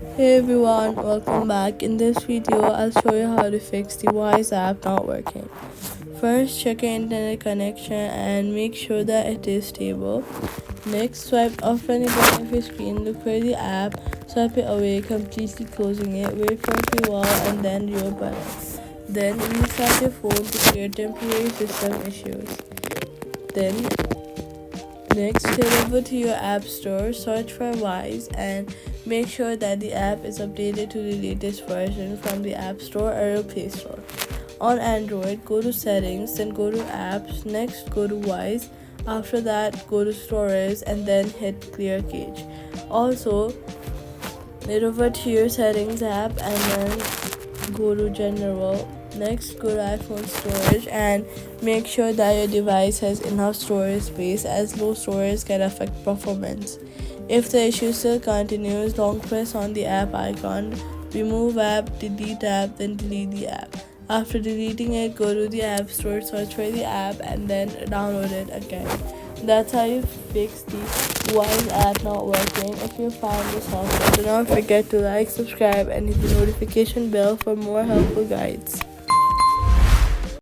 Hey everyone, welcome back. In this video, I'll show you how to fix the Wise app not working. First, check your internet connection and make sure that it is stable. Next, swipe off any part of your screen, look for the app, swipe it away, completely closing it, wait for a few while and then reopen it. Then restart your phone to clear temporary system issues. Then Next, head over to your app store, search for Wise, and make sure that the app is updated to the latest version from the App Store or your Play Store. On Android, go to Settings, then go to Apps, next go to Wise. After that, go to Storage and then hit Clear Cache. Also, head over to your Settings app and then go to General. Next, go to iPhone storage and make sure that your device has enough storage space, as low storage can affect performance. If the issue still continues, long press on the app icon, remove app, delete app, then delete the app. After deleting it, go to the App Store, search for the app, and then download it again. That's how you fix the Wise app not working. If you found this helpful, do not forget to like, subscribe, and hit the notification bell for more helpful guides.